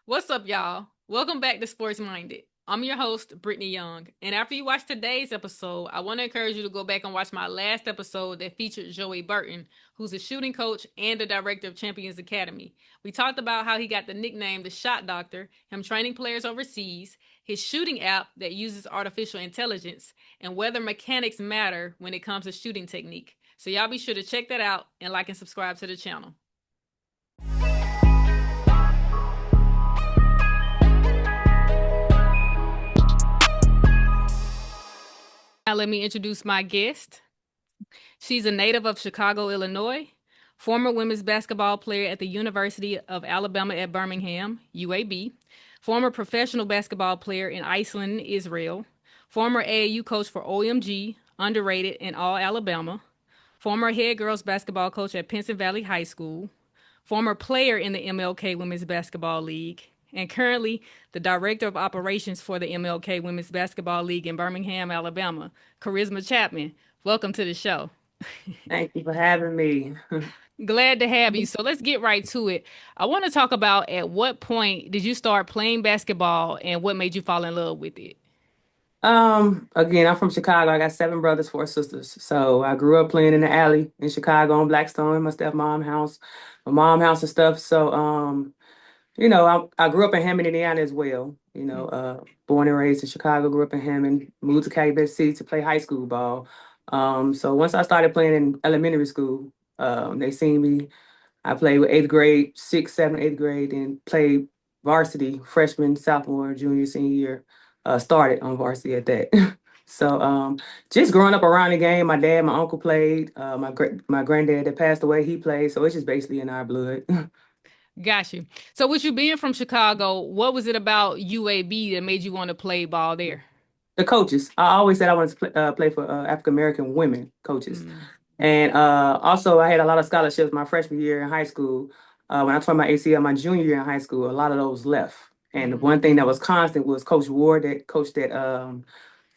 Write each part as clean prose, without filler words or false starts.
What's up, y'all? Welcome back to Sports Minded. I'm your host, Brittany Young. And after you watch today's episode, I want to encourage you to go back and watch my last episode that featured Joey Burton, who's a shooting coach and the director of Champions Academy. We talked about how he got the nickname the Shot Doctor, him training players overseas, his shooting app that uses artificial intelligence, and whether mechanics matter when it comes to shooting technique. So, y'all be sure to check that out and like and subscribe to the channel. Now, let me introduce my guest. She's a native of Chicago, Illinois, former women's basketball player at the University of Alabama at Birmingham, UAB, former professional basketball player in Iceland and Israel, former AAU coach for OMG, underrated in all Alabama, former head girls basketball coach at Pinson Valley High School, former player in the MLK Women's Basketball League, and currently the director of operations for the MLK Women's Basketball League in Birmingham, Alabama, Karisma Chapman. Welcome to the show. Thank you for having me. Glad to have you. So let's get right to it. I want to talk about at what point did you start playing basketball and what made you fall in love with it? Again, I'm from Chicago. I got 7 brothers, 4 sisters. So I grew up playing in the alley in Chicago on Blackstone, my stepmom house, my mom house and stuff. So, I grew up in Hammond, Indiana as well. Born and raised in Chicago, grew up in Hammond, moved to Calumet City to play high school ball. So once I started playing in elementary school, they seen me. I played with 8th grade, 6th, 7th, 8th grade, and played varsity freshman, sophomore, junior, senior year. Started on varsity at that. So just growing up around the game, my dad, my uncle played. My granddad that passed away, he played. So it's just basically in our blood. Got you. So with you being from Chicago, what was it about UAB that made you want to play ball there? The coaches, I always said I wanted to play for African American women coaches. Mm. And also, I had a lot of scholarships my freshman year in high school. When I tore my ACL my junior year in high school, a lot of those left. And the Mm. one thing that was constant was Coach Ward, that coached at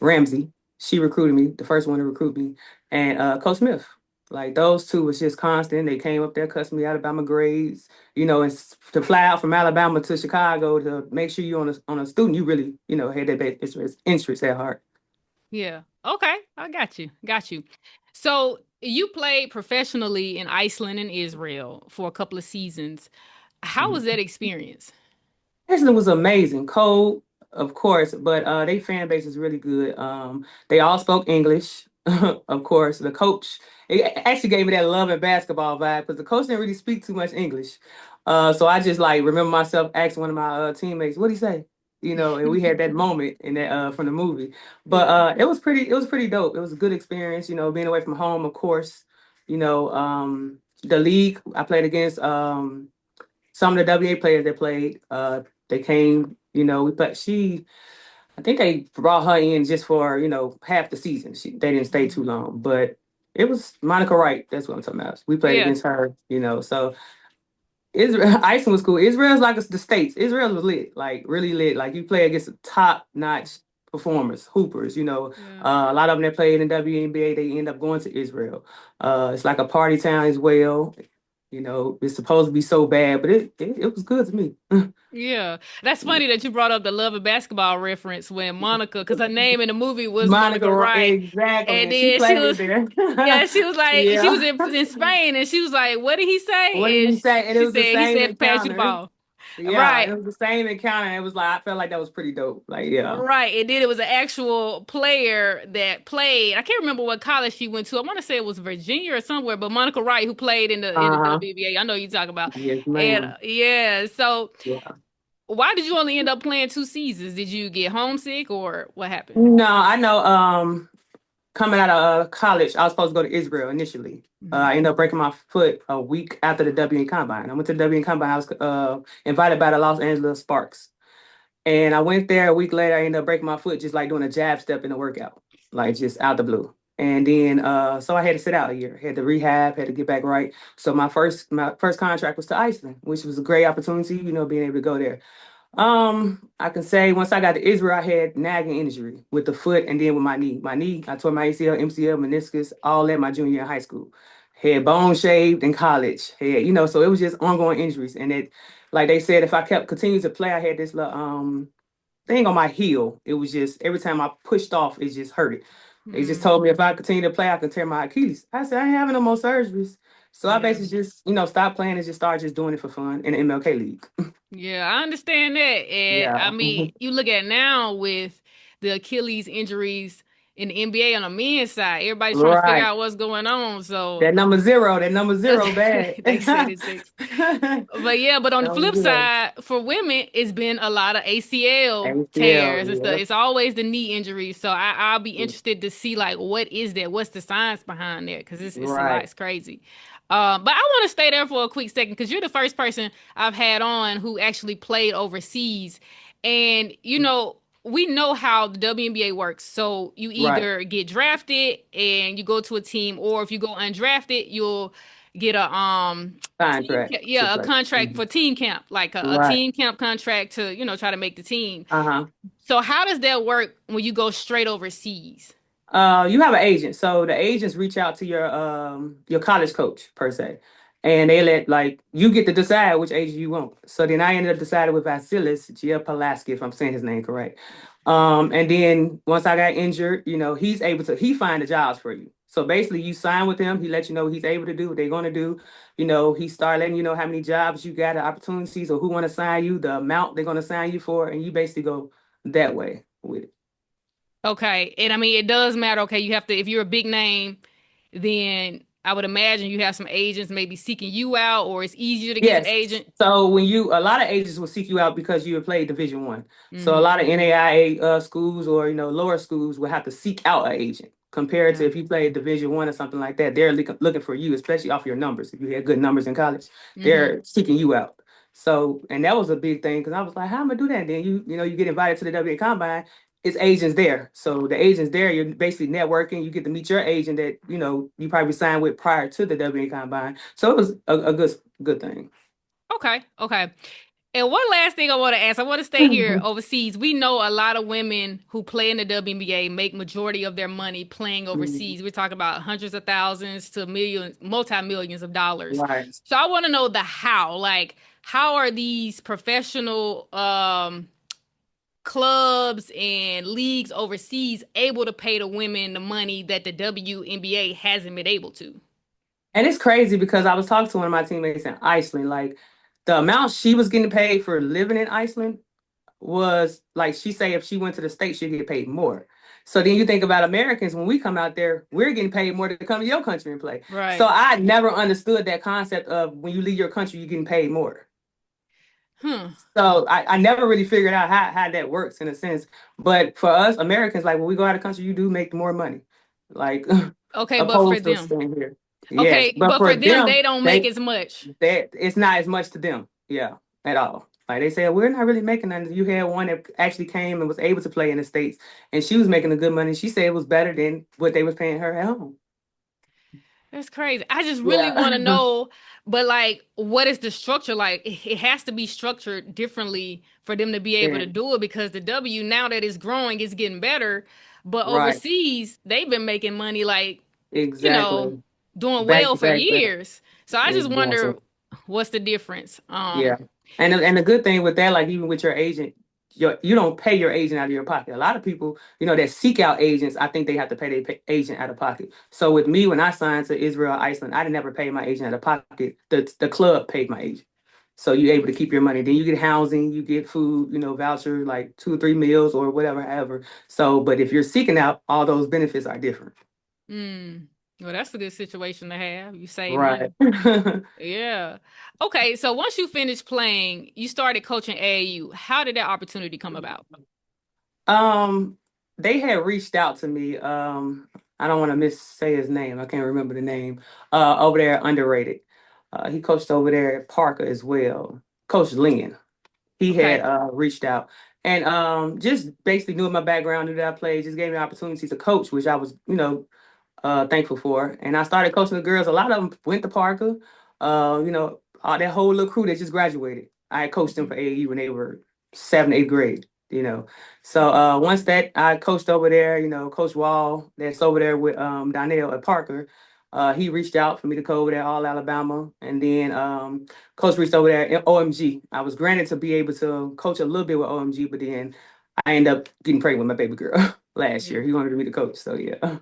Ramsey. She recruited me, the first one to recruit me, and Coach Smith. Like those two was just constant. They came up there, cussed me Alabama grades. To fly out from Alabama to Chicago to make sure you're on a student, you really, had that best interest at heart. Yeah. Okay. I got you. Got you. So you played professionally in Iceland and Israel for a couple of seasons. How was that experience? Iceland was amazing. Cold, of course, but they fan base is really good. They all spoke English, of course. The coach, it actually gave me that love and basketball vibe because the coach didn't really speak too much English. So I just like remember myself asking one of my teammates, "What would he say?" And we had that moment in that from the movie. But Yeah. it was pretty dope. It was a good experience, being away from home, of course. The league I played against some of the WA players that played. They came, I think they brought her in just for, half the season. They didn't stay too Mhm. long, but it was Monica Wright. That's what I'm talking about. We played Yeah. against her, so Israel, Iceland was cool. Israel's like the States. Israel was lit, like really lit. Like you play against top notch performers, hoopers, Yeah. a lot of them that played in WNBA, they end up going to Israel. It's like a party town as well. It's supposed to be so bad, but it was good to me. Yeah. That's funny that you brought up the love of basketball reference when Monica, because her name in the movie was Monica, Monica Wright. exactly. And And she then she played was, there. yeah, she was like, she was Yeah. in Spain and she was like, what did he What say? did And he say? And it she was the said, he same said to pass you the encounter. ball. Yeah, Right. it was the same encounter. It was like I felt like that was pretty dope. Like, yeah. Right. And then it was an actual player that played. I can't remember what college she went to. I want to say it was Virginia or somewhere, but Monica Wright, who played in the Uh-huh. WBA. I know you talk about. Yes, And ma'am. yeah, so Yeah. why did you only end up playing 2 seasons? Did you get homesick or what happened? No, I know. Coming out of college, I was supposed to go to Israel initially. Mhm. I ended up breaking my foot a week after the WN Combine. I went to the WN Combine. I was invited by the Los Angeles Sparks. And I went there a week later. I ended up breaking my foot just like doing a jab step in the workout, like just out the blue. And then so I had to sit out a year, had to rehab, had to get back right. So my first contract was to Iceland, which was a great opportunity, being able to go there. I can say once I got to Israel, I had nagging injury with the foot and then with my knee. My knee, I tore my ACL, MCL, meniscus, all at my junior year in high school. Had bone shaved in college. So it was just ongoing injuries. And Like they said, if I kept continuing to play, I had this little thing on my heel. It was just every time I pushed off, it just hurted. They just Hmm. told me if I continue to play, I could tear my Achilles. I said I ain't having no more surgeries. So I Yeah. basically just, stopped playing and just started just doing it for fun in the MLK league. Yeah, I understand that. And Yeah. I mean, you look at now with the Achilles injuries in the NBA on the men's side, everybody's trying to figure Right. out what's going on. So That number zero bad. they said it's six. But yeah, but on the Number flip zero. side, for women, it's been a lot of ACL ACL, tears and stuff. yep. It's always the knee injuries. So I'll be interested to see like what is that? What's the science behind that? Because it's a lot. Right. It's crazy. But I want to stay there for a quick second because you're the first person I've had on who actually played overseas, and we know how the WNBA works. So you Right. either get drafted and you go to a team, or if you go undrafted, you'll get a Contract to yeah, a play. contract Mhm. for team camp, like a Right. team camp contract to try to make the team. Uh-huh. So how does that work when you go straight overseas? You have an agent. So the agents reach out to your college coach per se. And they let like you get to decide which agent you want. So then I ended up deciding with Vasilis Palaski, if I'm saying his name correct. And then once I got injured, he find the jobs for you. So basically you sign with him, he lets you know what he's able to do, what they're gonna do. He start letting you know how many jobs you got, the opportunities, or who want to sign you, the amount they're gonna sign you for, and you basically go that way with it. Okay. And I mean, it does matter. Okay. You have to, if you're a big name, then I would imagine you have some agents maybe seeking you out, or it's easier to get an Yes. agent. So a lot of agents will seek you out because you have played Division One. So a Mm-hmm. lot of NAIA schools or lower schools will have to seek out an agent compared to Yeah. if you played Division One or something like that. They're looking for you, especially off your numbers. If you had good numbers in college, Mm-hmm. they're seeking you out. So and that was a big thing because I was like, how am I do that? And then you get invited to the WA Combine. It's agents there. So the agents there, you're basically networking. You get to meet your agent that you probably signed with prior to the WA Combine. So it was a good thing. Okay. Okay. And one last thing I want to ask, I want to stay here overseas. We know a lot of women who play in the WNBA make majority of their money playing Mhm. overseas. We're talking about hundreds of thousands to millions, multi-millions of dollars. Right. So I want to know the how. Like, how are these professional clubs and leagues overseas able to pay the women the money that the WNBA hasn't been able to? And it's crazy because I was talking to one of my teammates in Iceland. Like the amount she was getting paid for living in Iceland was like she say if she went to the States, she'd get paid more. So then you think about Americans, when we come out there, we're getting paid more to come to your country and play. So Right. I never understood that concept of when you leave your country, you're getting paid more. Huh. So I never really figured out how that works in a sense. But for us Americans, like when we go out of the country, you do make more money. Like Okay, but for opposed to them. staying here. Yes. Okay, But but for for them, them, they don't make they as much. that it's not as much to them. Yeah, at all. Like they said, we're not really making nothing. You had one that actually came and was able to play in the States and she was making a good money. She said it was better than what they was paying her at home. That's crazy. I just really want to Yeah. know, but like, what is the structure like? It has to be structured differently for them to be able Yeah. to do it because the W, now that it's growing, it's getting better. But Right. overseas, they've been making money like, you know, Exactly. doing Back well to for back back. years. So I just Exactly. wonder what's the difference. Yeah. And the good thing with that, like even with your agent, you don't pay your agent out of your pocket. A lot of people, that seek out agents, I think they have to pay their agent out of pocket. So with me, when I signed to Israel, Iceland, I didn't never pay my agent out of pocket. The club paid my agent. So you're able to keep your money. Then you get housing, you get food, voucher, like 2 or 3 meals or whatever, however. So, but if you're seeking out, all those benefits are different. Mm. Well, that's a good situation to have. You save Right. money. Yeah. Okay, so once you finished playing, you started coaching AAU. How did that opportunity come about? Um, they had reached out to me. I don't want to say his name. I can't remember the name. Over there, underrated. He coached over there at Parker as well. Coach Lynn. He had Okay. reached out and just basically knew my background, knew that I played, just gave me opportunities to coach, which I was, thankful for. And I started coaching the girls. A lot of them went to Parker. All that whole little crew that just graduated. I coached them Mhm. for AAU when they were 7th, 8th grade. So once that I coached over there, Coach Wall that's over there with Donnell at Parker. He reached out for me to go over there, all Alabama, and then coach reached over there at OMG. I was granted to be able to coach a little bit with OMG, but then I ended up getting pregnant with my baby girl last Yeah. year. He wanted me to coach, so yeah.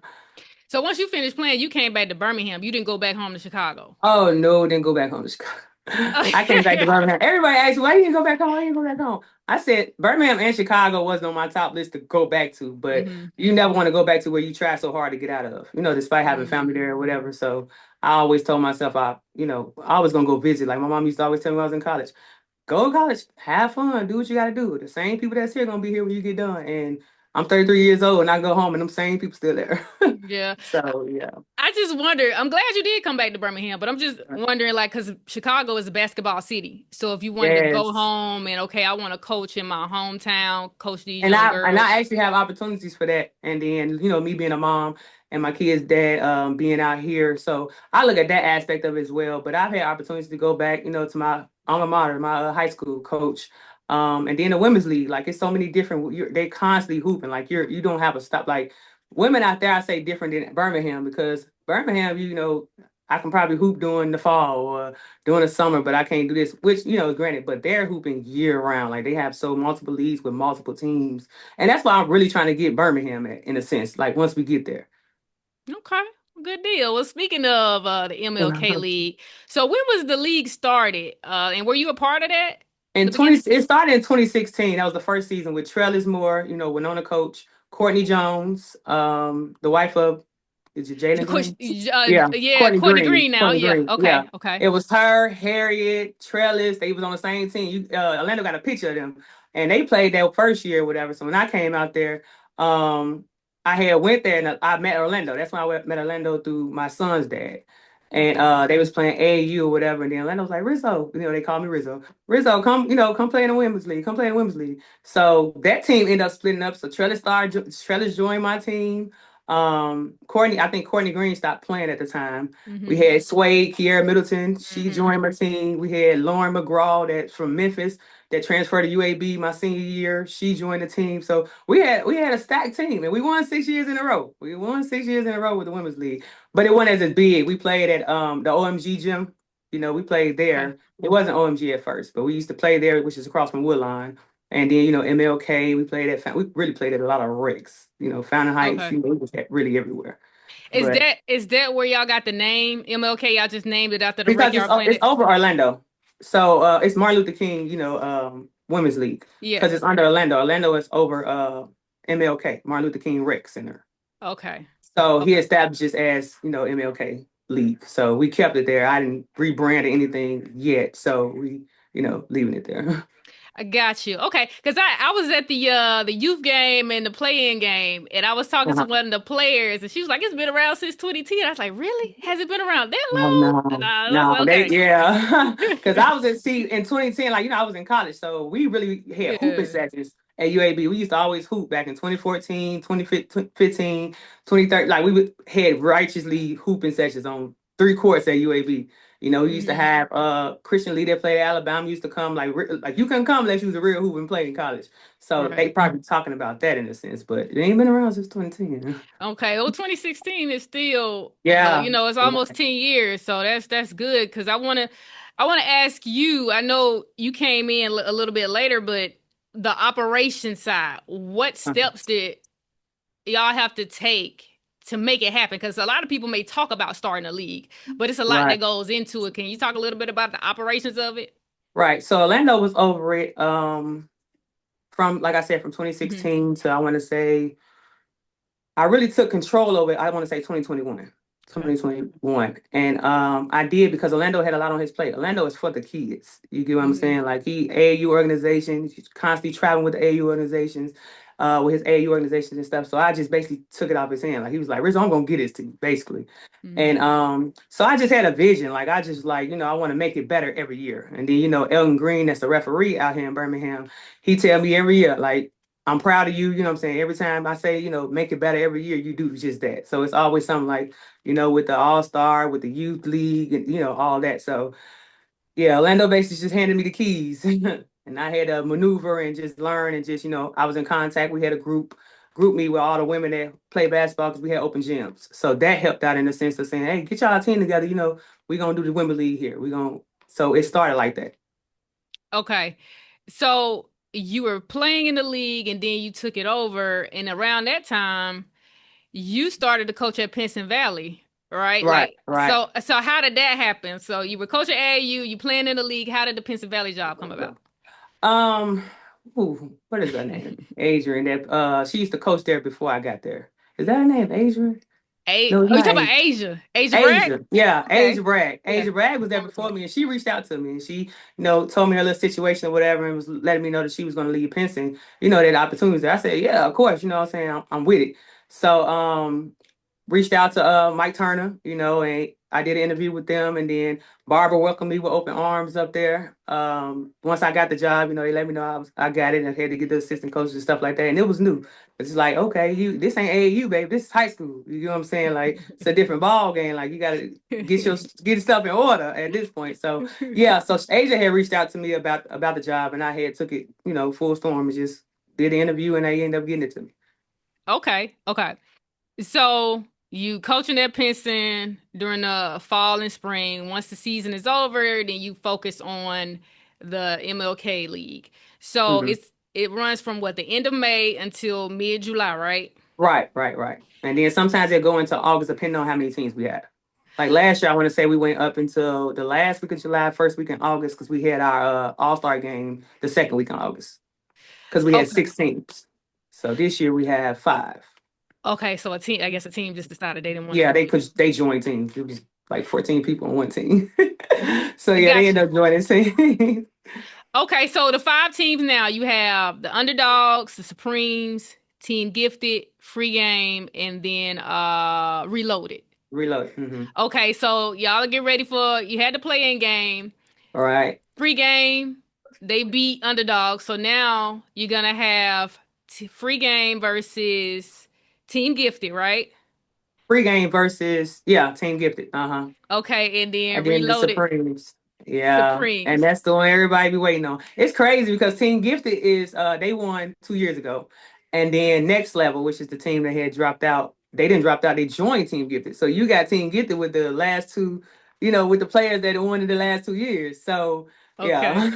So once you finished playing, you came back to Birmingham. You didn't go back home to Chicago. Oh no, didn't go back home to Chicago. I came back to Birmingham. Everybody asked me, why you didn't go back home? Why you didn't go back home? I said Birmingham and Chicago wasn't on my top list to go back to, but Hmm. you never want to go back to where you try so hard to get out of, despite having family Hmm. there or whatever. So I always told myself I was gonna go visit. Like my mom used to always tell me when I was in college, go to college, have fun, do what you gotta do. The same people that's here gonna be here when you get done. And I'm 33 years old and I go home and them same people still there. Yeah. So yeah. I just wonder. I'm glad you did come back to Birmingham, but I'm just wondering, like, because Chicago is a basketball city. So if you wanted to go Yes. home and okay, I want to coach in my hometown, coach these And young I girls. actually have opportunities for that. And then, me being a mom and my kids' dad being out here. So I look at that aspect of it as well. But I've had opportunities to go back, to my alma mater, my high school coach. And then the women's league. Like it's so many different they constantly hooping. Like you don't have a stop. Like women out there, I say different than Birmingham because Birmingham, I can probably hoop during the fall or during the summer, but I can't do this, which, granted, but they're hooping year round. Like they have so multiple leagues with multiple teams. And that's why I'm really trying to get Birmingham at, in a sense, like once we get there. Okay, good deal. Well, speaking of the MLK Mhm. League, so when was the league started? And were you a part of that? The And beginning? it started in 2016. That was the first season with Trellis Moore, Winona Coach, Courtney Jones, the wife of is it Jalen Green? Yeah, Yeah, Courtney Courtney Green. Green now. Courtney Yeah. Green. Yeah. Okay. Okay. It was her, Harriet, Trellis. They was on the same team. Orlando got a picture of them. And they played that first year or whatever. So when I came out there, um, I had went there and I met Orlando. That's when met Orlando through my son's dad. And Okay. they was playing AAU or whatever. And then Orlando was like, Rizzo, they called me Rizzo. Rizzo, come play in the women's league. Come play in the women's league. So that team ended up splitting up. So Trellis joined my team. I think Courtney Green stopped playing at the time. We Mm-hmm. had Sway, Kiera Middleton, she Mm-hmm. joined my team. We had Lauren McGraw that's from Memphis that transferred to UAB my senior year. She joined the team. So we had a stacked team and we won 6 years in a row. We won 6 years in a row with the women's league. But it wasn't as big. We played at the OMG gym. We played Okay. there. It wasn't OMG at first, but we used to play there, which is across from Woodline. And then, MLK, we really played at a lot of Ricks, Fountain Heights, Okay. it was really everywhere. Is But that where y'all got the name MLK? Y'all just named it after the wreck because y'all playing it's it? over Orlando. So it's Martin Luther King, Women's League. Yeah. Because it's under Orlando. Orlando is over MLK, Martin Luther King Rec Center. Okay. So he Okay. established it as, MLK League. So we kept it there. I didn't rebrand anything yet. So we, leaving it there. I got you. Okay, because I was at the youth game and the play-in game, and I was talking to Uh-huh. one of the players, and she was like, "It's been around since 2010." I was like, "Really? Has it been around that Oh long?" no, Nah, that's no, they okay. yeah, because I was in 2010, like I was in college, so we really had hooping Yeah. sessions at UAB. We used to always hoop back in 2014, 2015, 2013. Like we would had righteously hooping sessions on three courts at UAB. We used to Hmm. have Christian Lee that played at Alabama used to come like you couldn't come unless you was a real hoop and played in college. So Right. they probably talking about that in a sense, but it ain't been around since 2010. Okay. Well, 2016 is still, Yeah. it's almost 10 years, so that's good because I wanna ask you. I know you came in a little bit later, but the operation side, what Uh-huh. steps did y'all have to take to make it happen? Because a lot of people may talk about starting a league, but it's a lot that Right. goes into it. Can you talk a little bit about the operations of it? Right. So Orlando was over it from like I said from Hmm. 2016 to I want to say I really took control over it. I want to say 2021. Okay. 2021. And I did because Orlando had a lot on his plate. Orlando is for the kids. You get what I'm Hmm. saying? Like he AAU organization, he's constantly traveling with the AAU organizations, with his AAU organizations and stuff. So I just basically took it off his hand. Like he was like, Rizzo, I'm gonna get this to you, basically. Hmm. And so I just had a vision. Like I just like, I want to make it better every year. And then, Elton Green, that's the referee out here in Birmingham, he tell me every year, like, I'm proud of you, you know what I'm saying? Every time I say, make it better every year, you do just that. So it's always something like, with the All-Star, with the Youth League, and all that. So yeah, Orlando basically just handed me the keys. And I had to maneuver and just learn and just, I was in contact. We had a group grouped me with all the women that play basketball because we had open gyms. So that helped out in the sense of saying, hey, get y'all team together. We're gonna do the women league here. So it started like that. Okay. So you were playing in the league and then you took it over. And around that time, you started to coach at Pinson Valley, right? Right, Like, right. so how did that happen? So you were coaching at AAU, you playing in the league. How did the Pinson Valley job come about? Um, what is her name? Adrian. That she used to coach there before I got there. Is that her name, Adrian? No, it's Oh, you not talking about Adrian. Asia? Asia Bragg? Asia, yeah, Okay. Asia Bragg. Yeah. Asia Bragg was there before me, and she reached out to me, and she, told me her little situation or whatever, and was letting me know that she was going to leave Pinson. That opportunities there. I said, yeah, of course. What I'm saying, I'm with it. So, reached out to Mike Turner, and I did an interview with them, and then Barbara welcomed me with open arms up there. Once I got the job, they let me know I got it, and I had to get the assistant coaches and stuff like that, and it was new. It's like, okay, this ain't AAU, baby, this is high school. You know what I'm saying? Like it's a different ball game. Like you gotta get stuff in order at this point. So yeah, so Asia had reached out to me about the job, and I had took it, full storm and just did the interview, and they ended up getting it to me. Okay. Okay. So you coaching at Pinson during the fall and spring. Once the season is over, then you focus on the MLK League. So Mhm. it runs from what, the end of May until mid July, right? Right, right, right. And then sometimes they go into August depending on how many teams we had. Like last year, I want to say we went up until the last week of July, first week in August, because we had our All-Star game the second week in August, because we had Okay. 6 teams. So this year we have 5. Okay, so I guess a team just decided they didn't want to Yeah, do they joined teams. It was like 14 people on one team. So it. yeah, they Gotcha. ended up joining teams. Okay, so the five teams now, you have the Underdogs, the Supremes, Team Gifted, Free Game, and then Reloaded. Reload. Okay, so y'all get ready for, you had to play in game. All right. Free Game, they beat Underdogs. So now you're gonna have Free Game versus Team Gifted, right? Free game versus Team Gifted. Uh-huh. Okay, and then And then the Reloaded Supremes. Yeah. And Supremes. that's the one everybody be waiting on. It's crazy because Team Gifted is they won 2 years ago. And then Next Level, which is the team that had dropped out, they didn't drop out, they joined Team Gifted. So you got Team Gifted with the last two, with the players that won in the last 2 years. So Okay. yeah.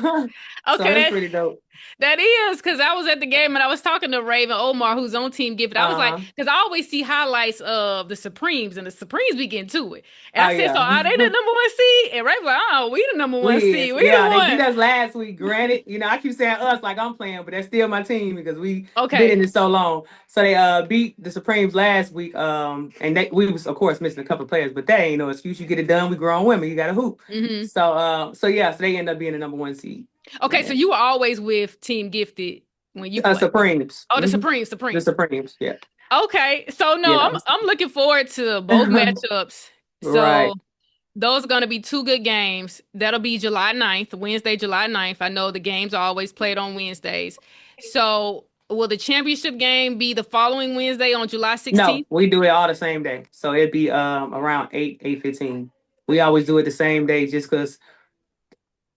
So Okay, that's pretty dope. that is because I was at the game and I was talking to Raven Omar, who's on Team Gifted. I was like, Uh-huh. because I always see highlights of the Supremes and the Supremes be getting to it. And Oh I said, so yeah. are they the number one seed? And Raven like, oh, we the number one We seed. is. We the Yeah, they beat one. us last week. Granted, I keep saying us like I'm playing, but that's still my team because we been in Okay. it so long. So they beat the Supremes last week. And we was of course missing a couple of players, but that ain't no excuse. You get it done. We grown women. You got to hoop. Hmm. So they end up being the number one seed. Okay, so And you were always with Team Gifted when you played. Supremes. Oh, the Supremes, The Supremes. Supremes. Yeah. Okay, so no, Yeah. I'm looking forward to both matchups. So Right. those are going to be two good games. That'll be July 9th, Wednesday, July 9th. I know the games are always played on Wednesdays. So, will the championship game be the following Wednesday on July No, 16th? we do it all the same day. So it'd be around 8:15. We always do it the same day just because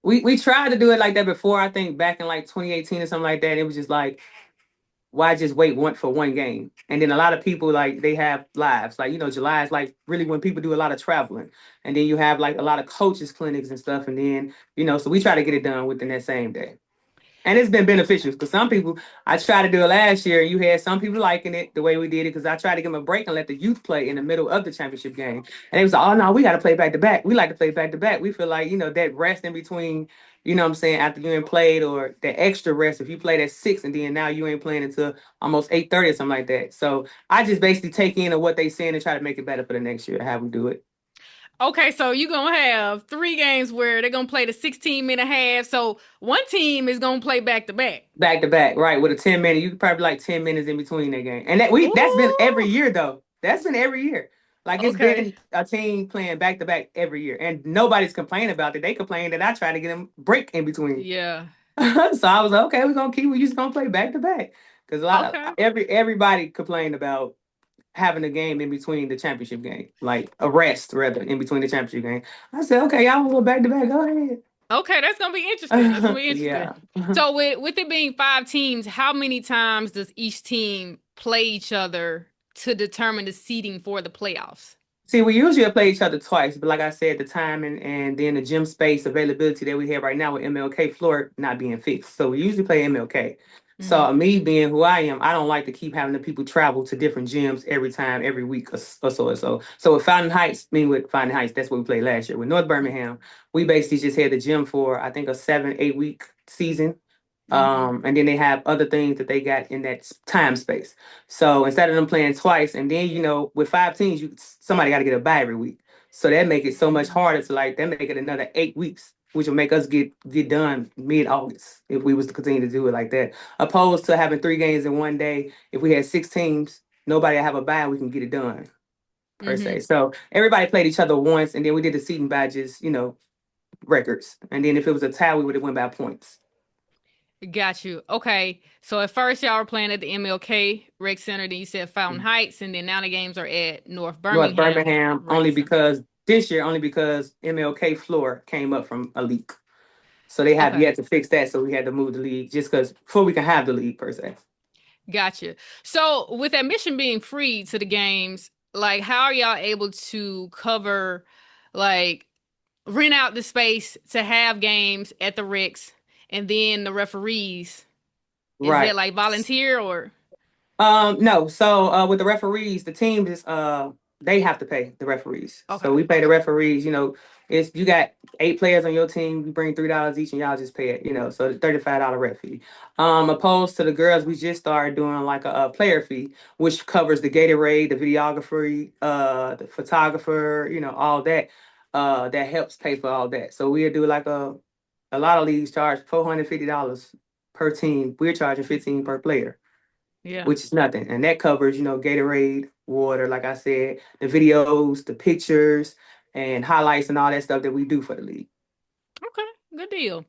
we tried to do it like that before. I think back in like 2018 or something like that. It was just like, why just wait for one game? And then a lot of people like they have lives. Like, July is like really when people do a lot of traveling. And then you have like a lot of coaches clinics and stuff. And then, so we try to get it done within that same day. And it's been beneficial because some people, I tried to do it last year, and you had some people liking it the way we did it because I tried to give them a break and let the youth play in the middle of the championship game. And it was like, oh, no, we got to play back to back. We like to play back to back. We feel like, that rest in between, what I'm saying, after you ain't played or the extra rest, if you played at 6 and then now you ain't playing until almost 8:30 or something like that. So I just basically take in what they saying and try to make it better for the next year, how we do it. Okay, so you're going to have three games where they're going to play the 16-minute half. So, one team is going to play back to back. Back to back, right? With a 10 minute, you could probably like 10 minutes in between that game, and that's been every Ooh. year though. That's been every year. Like it's Okay. been a team playing back to back every year, and nobody's complaining about it. They complain that I try to get them break in between. Yeah. So I was like, okay, we're gonna keep. We just gonna play back to back because a lot Okay. of everybody complained about having a game in between the championship game, like a rest rather in between the championship game. I said, okay, y'all want to go back to back? Go ahead. Okay, that's gonna be interesting. That's gonna be interesting. Yeah. So with it being five teams, how many times does each team play each other to determine the seeding for the playoffs? See, we usually play each other twice, but like I said, the time and then the gym space availability that we have right now with MLK floor not being fixed. So we usually play MLK. Mm-hmm. So me being who I am, I don't like to keep having the people travel to different gyms every time, every week or so or so. So with Fountain Heights, me with Fountain Heights, that's what we played last year. With North Birmingham, we basically just had the gym for I think a 7, 8 week season. Mm-hmm. And then they have other things that they got in that time space. So instead of them playing twice, and then with 5 teams, somebody got to get a bye every week. So that make it so much harder to like. They make it another 8 weeks, which will make us get done mid-August if we was to continue to do it like that. Opposed to having 3 games in one day. If we had 6 teams, nobody have a bye, we can get it done per Mm-hmm. se. So everybody played each other once, and then we did the seating badges, records. And then if it was a tie, we would have went by points. Got you. Okay. So at first y'all were playing at the MLK Rec Center, then you said Fountain Heights, and then now the games are at North North Birmingham Birmingham Rec Center. only because MLK floor came up from a leak. So they have Okay. yet to fix that. So we had to move the league just because before we can have the league per se. Gotcha. So with admission being free to the games, like how are y'all able to cover, like rent out the space to have games at the Recs and then the referees? Is that Right. like volunteer or? No. So with the referees, the team is they have to pay the referees. So Okay. we pay the referees, it's you got 8 players on your team, you bring $3 each and y'all just pay it, so the $35 ref fee. Opposed to the girls, we just started doing like a player fee, which covers the Gatorade, the videographer, the photographer, all that. That helps pay for all that. So we'll do like a lot of leagues charge $450 per team. We're charging 15 per player, Yeah. which is nothing. And that covers, Gatorade, water, like I said, the videos, the pictures, and highlights and all that stuff that we do for the league. Okay. Good deal.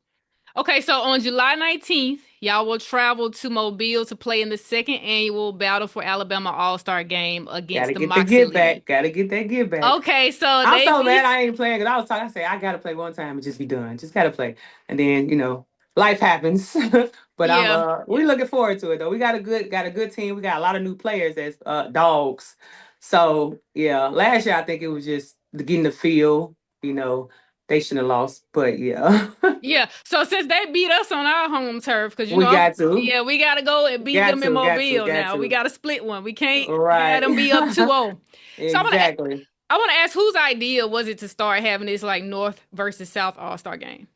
Okay, so on July 19th, y'all will travel to Mobile to play in the second annual Battle for Alabama All-Star Game against Gotta the get the Moxie get League. back. Gotta get that get back. Okay, so I'm they so mad be I ain't playing because I was talking. I said I gotta play one time and just be done. Just gotta play, and then life happens. But I'm yeah, we yeah. looking forward to it though. We got a good team. We got a lot of new players as dogs. So yeah, last year I think it was just getting the feel. You know, they shouldn't have lost, but yeah, Yeah. So since they beat us on our home turf, because we got to, yeah, we gotta go and beat got them in to, got to, Mobile got now. We to. gotta split one. We can't have Right, them be up 2-0. So exactly. I wanna ask whose idea was it to start having this like North versus South All-Star game?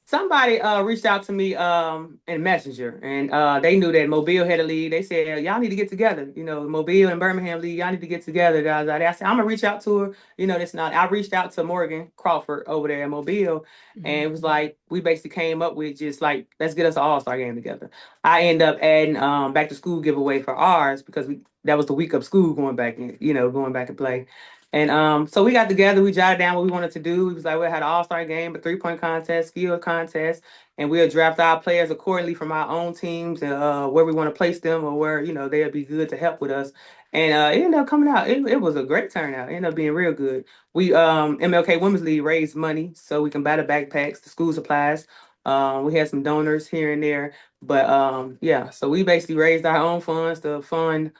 Somebody reached out to me in Messenger, and they knew that Mobile had a league. They said y'all need to get together. Mobile and Birmingham league. Y'all need to get together. I said I'm gonna reach out to her. That's not. I reached out to Morgan Crawford over there at Mobile, and Hmm. it was like we basically came up with just like let's get us an All-Star game together. I end up adding back to school giveaway for ours because that was the week of school going back and going back and play. And so we got together, we jotted down what we wanted to do. We was like, we had an all-star game, a three-point contest, skill contest, and we'll draft our players accordingly from our own teams and where we want to place them or where, they'll be good to help with us. And it ended up coming out. It was a great turnout. It ended up being real good. We MLK Women's League raised money so we can buy the backpacks, the school supplies. We had some donors here and there. But yeah, so we basically raised our own funds to fund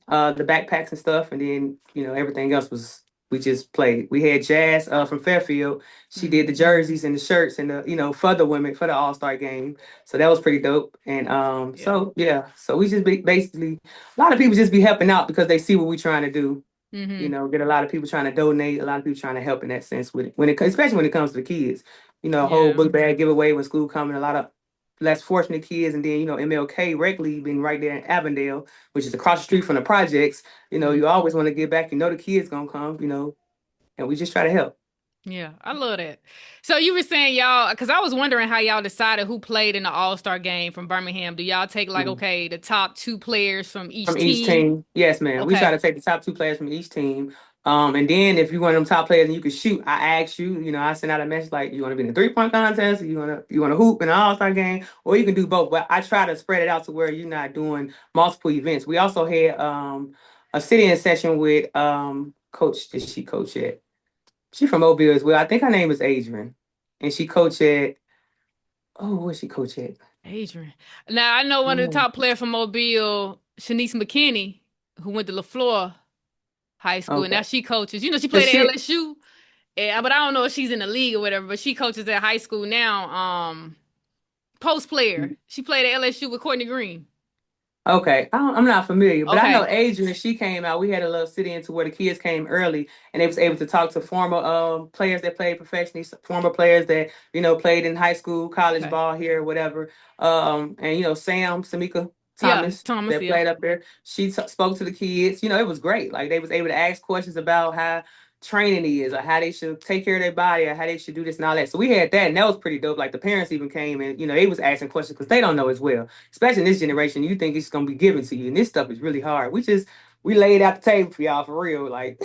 the backpacks and stuff, and then everything else was we just played. We had Jazz from Fairfield. She did the Hmm. jerseys and the shirts and the for the women for the All-Star game. So that was pretty dope. And Yeah. so yeah, so we just basically a lot of people just be helping out because they see what we're trying to do. Hmm. Get a lot of people trying to donate, a lot of people trying to help in that sense with it. Especially when it comes to the kids. A whole Yeah. book bag giveaway when school coming, a lot of less fortunate kids, and then MLK Rec League being right there in Avondale, which is across the street from the projects. You Hmm. always want to get back. The kids gonna come. And we just try to help. Yeah, I love that. So you were saying y'all, because I was wondering how y'all decided who played in the All-Star game from Birmingham. Do y'all take like, Mm. okay, the top two players from each From each team? team, yes, man. We try Okay. to take the top 2 players from each team. And then if you want them top players and you can shoot, I ask you. I send out a message like, you want to be in a 3-point contest, or you want to hoop in an All-Star game, or you can do both. But I try to spread it out to where you're not doing multiple events. We also had a sit-in session with coach. Did she coach at? She from Mobile as well. I think her name is Adrian, and she coached at. Oh, where she coach at? Adrian. Now I know one of the Yeah. top players from Mobile, Shanice McKinney. who went to LaFleur High School, and now Okay. she coaches. You know, she The played at shit. LSU, but I don't know if she's in the league or whatever. But she coaches at high school now. Post player. She played at LSU with Courtney Green. Okay, I'm not familiar, but I know Okay. Adrian. She came out. We had a little sit-in to where the kids came early, and they was able to talk to former players that played professionally, former players that played in high school, college Okay. ball here, whatever. And Sam Samika Yeah, Thomas Thomas. that Yeah. played up there. She spoke to the kids. It was great. Like they was able to ask questions about how training is, or how they should take care of their body, or how they should do this and all that. So we had that, and that was pretty dope. Like the parents even came and they was asking questions because they don't know as well, especially in this generation. You think it's gonna be given to you, and this stuff is really hard. We laid out the table for y'all for real, like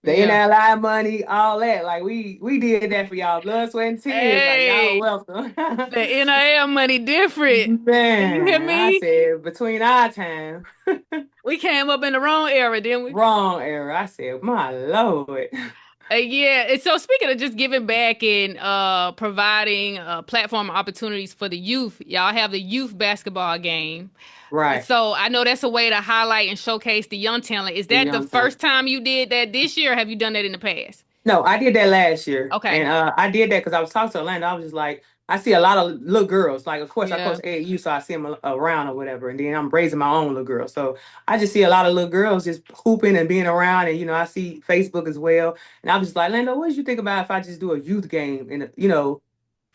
the Yeah. NIL money, all that. Like we did that for y'all, blood, sweat, and tears. Like y'all are Hey, welcome. the NIL money different. You hear Man, I me? said between our time, We came up in the wrong era, didn't we? wrong era. I said, my lord. Yeah, and so speaking of just giving back and providing platform opportunities for the youth, y'all have the youth basketball game. Right, So I know that's a way to highlight and showcase the young talent. Is the that the young time. first time you did that this year, or have you done that in the past? No, I did that last year, and Okay. I did that because I was talking to Orlando. I was just like, I see a lot of little girls. Like, of course, I coach Yeah. AAU, so I see them around or whatever. And then I'm raising my own little girl, so I just see a lot of little girls just hooping and being around. And I see Facebook as well. And I was just like, Lando, what did you think about if I just do a youth game and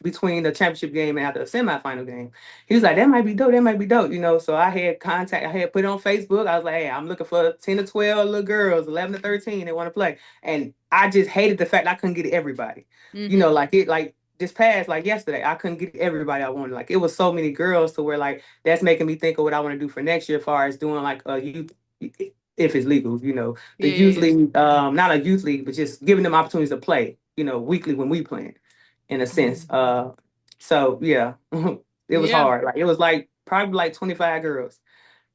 between the championship game and after the semifinal game? He was like, that might be dope. That might be dope. So I had contact. I had put it on Facebook. I was like, hey, I'm looking for 10 to 12 little girls, 11 to 13 that want to play. And I just hated the fact I couldn't get everybody. Mm-hmm. Like this past, like yesterday, I couldn't get everybody I wanted. Like it was so many girls to where like that's making me think of what I want to do for next year as far as doing like a youth, if it's legal, the Yeah, youth yeah, league, not a youth league, but just giving them opportunities to play, weekly when we play in a sense. So yeah, it was yeah, hard. Like it was like probably like 25 girls.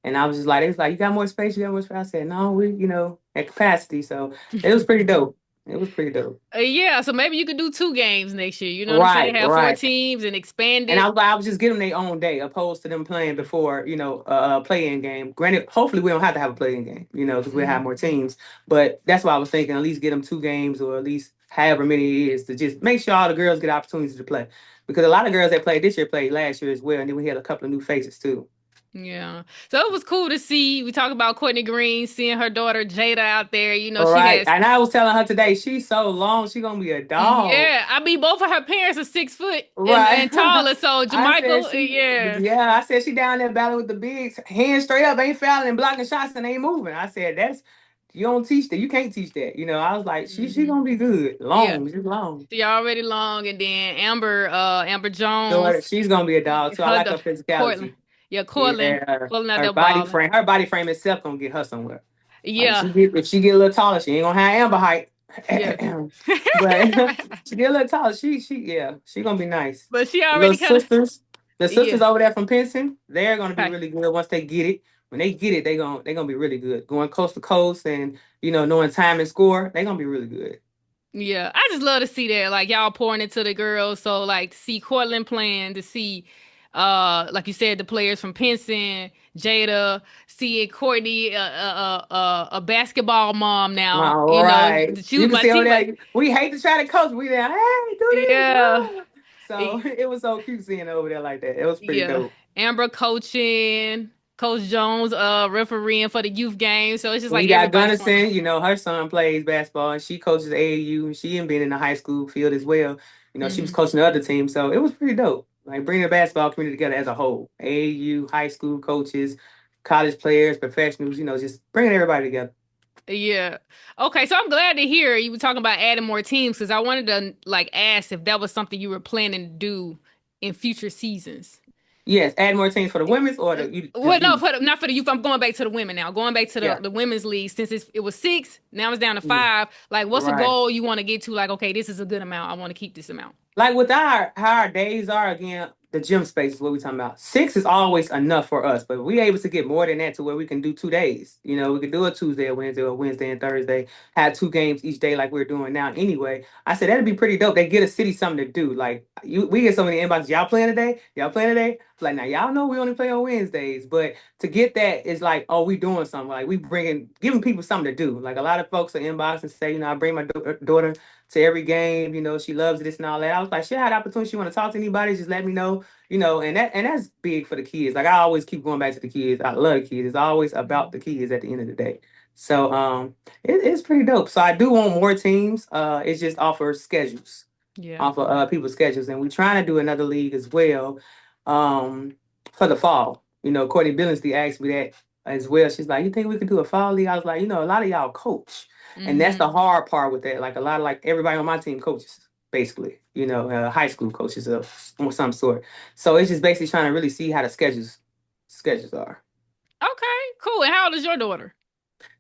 And I was just like, it was like, you got more space, you got more space. I said, no, we, at capacity. So it yeah. was pretty dope. It was pretty dope. Yeah, so maybe you could do two games next year. You know what I'm saying? Right, Have four right. teams and expand And it. I was just getting their own day, opposed to them playing before, play-in game. Granted, hopefully we don't have to have a play-in game, because we'll have Hmm. more teams. But that's why I was thinking at least get them two games or at least however many it is to just make sure all the girls get opportunities to play. Because a lot of girls that played this year played last year as well. And then we had a couple of new faces too. Yeah. So it was cool to see. We talk about Courtney Green, seeing her daughter Jada out there. You know, All she right. has, And I was telling her today, she's so long, she's gonna be a dog. yeah. I mean, both of her parents are 6 foot Right. and taller. So I said Jermichael, she, yeah. yeah, I said she down there battling with the bigs, hands straight up, ain't fouling and blocking shots and ain't moving. I said, you don't teach that. You can't teach that. I was like, she Hmm. gonna be good. Yeah. Long, just long. She already long. And then Amber Daughter, Jones, she's gonna be a dog too. I her, like her Cortland. physicality. Yeah, Cortland. Yeah, Cortland out her there body balling. frame, her body frame itself gonna get her somewhere. Like Yeah. if she get a little taller, she ain't gonna have Amber height. Yeah. But she get a little taller. She gonna be nice. But she The little already kind of, sisters, the yeah. sisters over there from Pinson, they're gonna be Okay. really good once they get it. When they get it, they gonna be really good. Going coast to coast and knowing time and score, they're gonna be really good. Yeah, I just love to see that, like y'all pouring into the girls. So like to see Cortland playing, to see, like you said, the players from Pinson, Jada, seeing Courtney, a basketball mom now. All You know, right. she You was can my see over teammate. there. We hate to try to coach. We there, hey, do this. Yeah, Blah. So it was so cute seeing over there like that. It was pretty yeah. dope. Amber coaching, Coach Jones, refereeing for the youth game. So it's just We like got everybody from. Gunnison, her son plays basketball and she coaches AAU and she ain't been in the high school field as well. She was Hmm. coaching the other team. So it was pretty dope. Like bringing the basketball community together as a whole. AAU, high school coaches, college players, professionals, just bringing everybody together. Yeah. Okay, so I'm glad to hear you were talking about adding more teams because I wanted to like ask if that was something you were planning to do in future seasons. Yes, add more teams for the women's or Well, just no, youth. for not for the youth. I'm going back to the women now. Going back to Yeah. the women's league since it was six, now it's down to Mhm. five. Like, what's a Right. goal you want to get to? Like, okay, this is a good amount. I want to keep this amount. Like with how our days are again, the gym space is what we're talking about. 6 is always enough for us, but we able to get more than that to where we can do 2 days. We could do a Tuesday, a Wednesday, or Wednesday and Thursday. Have 2 games each day like we're doing now. Anyway, I said that'd be pretty dope. They get a city something to do. Like we get so many inboxes. Y'all playing today? Y'all playing today? Like now y'all know we only play on Wednesdays, but to get that is like, oh, we doing something. Like we giving people something to do. Like a lot of folks are inbox and say, I bring my daughter to every game. She loves this and all that. I was like, she had the opportunity. She want to talk to anybody, just let me know. And that's big for the kids. Like I always keep going back to the kids. I love the kids. It's always about the kids at the end of the day. So it's pretty dope. So I do want more teams. It's just off of schedules, Yeah. off of people's schedules, and we're trying to do another league as well, for the fall. Courtney Billingsley asked me that as well. She's like, "You think we could do a fall league?" I was like, a lot of y'all coach, and that's the hard part with that. Like a lot of everybody on my team coaches, basically. High school coaches of some sort. So it's just basically trying to really see how the schedules are. Okay, cool. And how old is your daughter?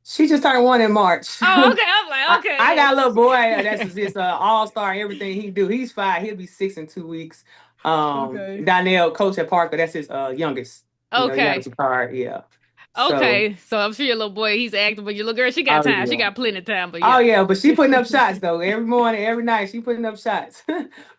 She just turned 1 in March. Oh, okay. I'm like, I okay, got a little boy that's just all-star everything he do. He's 5. He'll be 6 in 2 weeks. okay, Donnell, coach at Parker, that's his youngest. He got okay, a card, yeah. So, okay. So I'm sure your little boy, he's active, but your little girl, she got oh time. She yeah. got plenty of time. But Oh yeah. yeah, but she putting up shots though. Every morning, every night, she putting up shots.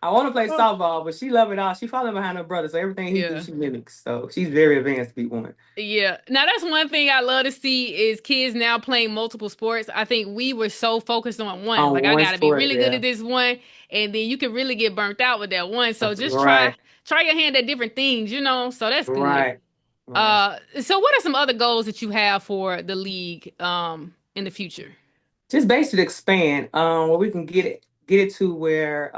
I want to play Oh, softball, but she love it all. She following behind her brother, so everything he do, yeah. she mimics. So she's very advanced to be one. Yeah. Now that's one thing I love to see is kids now playing multiple sports. I think we were so focused on one. On Like I one gotta be sport, really good yeah. at this one, and then you can really get burnt out with that one. So just try Right, try your hand at different things. So that's good. right, right. So what are some other goals that you have for the league in the future? Just basically expand where we can get it to where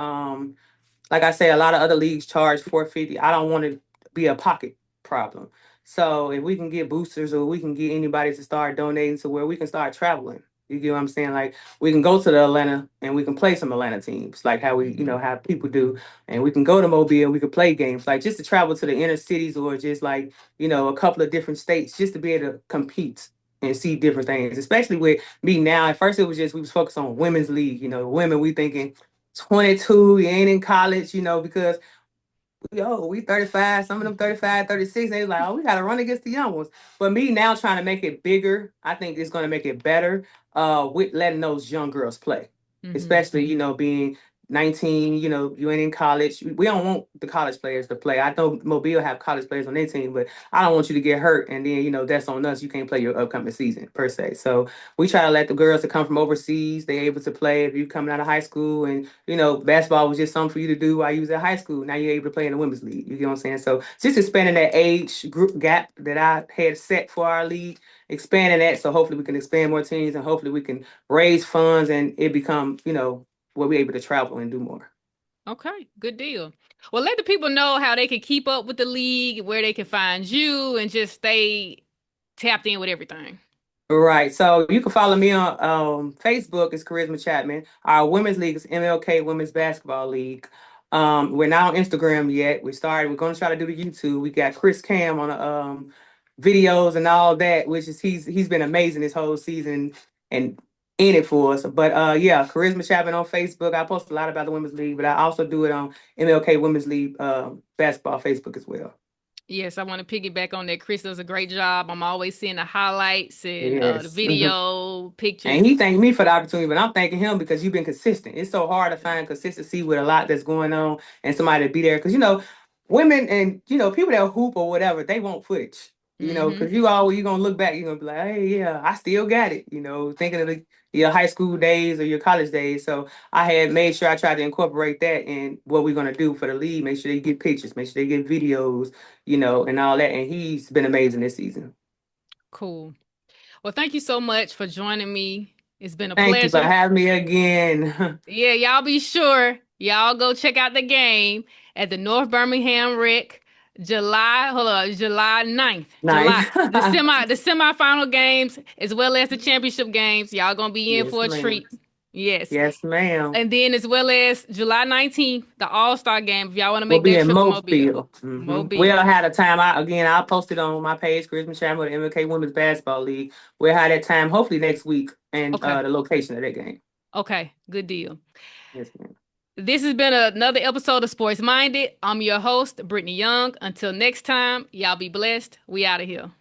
like I say, a lot of other leagues charge 450. I don't want to be a pocket problem. So if we can get boosters or we can get anybody to start donating to where we can start traveling. You get what I'm saying? Like we can go to the Atlanta and we can play some Atlanta teams, like how we, Hmm. have people do, and we can go to Mobile, we can play games, like just to travel to the inner cities or just like, a couple of different states just to be able to compete and see different things. Especially with me now. At first it was just we was focused on women's league, women we thinking 22, you ain't in college, because we 35, some of them 35, 36. They was like, oh, we got to run against the young ones. But me now trying to make it bigger, I think it's going to make it better with letting those young girls play. Hmm. Especially, being 19, you ain't in college. We don't want the college players to play. I know Mobile have college players on their team, but I don't want you to get hurt. And then, that's on us. You can't play your upcoming season per se. So we try to let the girls that come from overseas, they able to play. If you coming out of high school and basketball was just something for you to do while you was at high school. Now you're able to play in the women's league. You get what I'm saying? So just expanding that age group gap that I had set for our league, expanding that so hopefully we can expand more teams and hopefully we can raise funds and it become, where we're able to travel and do more. Okay, good deal. Well, let the people know how they can keep up with the league, where they can find you, and just stay tapped in with everything. Right. So you can follow me on Facebook. It's Karisma Chapman. Our women's league is MLK Women's Basketball League. We're not on Instagram yet. We're going to try to do the YouTube. We got Chris Cam on the videos and all that, which is he's been amazing this whole season and in it for us. But yeah, Karisma Chapman on Facebook. I post a lot about the women's league, but I also do it on MLK Women's League basketball Facebook as well. Yes, I want to piggyback on that. Chris does a great job. I'm always seeing the highlights and the Yes. video And pictures. he thanked me for the opportunity, but I'm thanking him because you've been consistent. It's so hard to find consistency with a lot that's going on and somebody to be there. Because, women and, people that hoop or whatever, they want footage, Hmm. because you're going to look back, you're going to be like, hey, yeah, I still got it, thinking of your high school days or your college days. So I had made sure I tried to incorporate that in what we're going to do for the league. Make sure they get pictures, make sure they get videos, and all that. And he's been amazing this season. Cool. Well, thank you so much for joining me. It's been a Thank you for pleasure. having me again. Yeah, y'all be sure. Y'all go check out the game at the North Birmingham Rec, July 9th. Nice. The semifinal games as well as the championship games. Y'all gonna be in Yes, for a ma'am. treat. Yes. Yes, ma'am. And then as well as July 19th, the All-Star game. If y'all want to We'll make be that in trip to Mobile. Mobile. We'll Mobile. have a time. I'll post it on my page, Karisma Chapman with the MLK Women's Basketball League. We'll have that time hopefully next week and Okay. the location of that game. Okay. Good deal. Yes, ma'am. This has been another episode of Sports Minded. I'm your host, Brittany Young. Until next time, y'all be blessed. We out of here.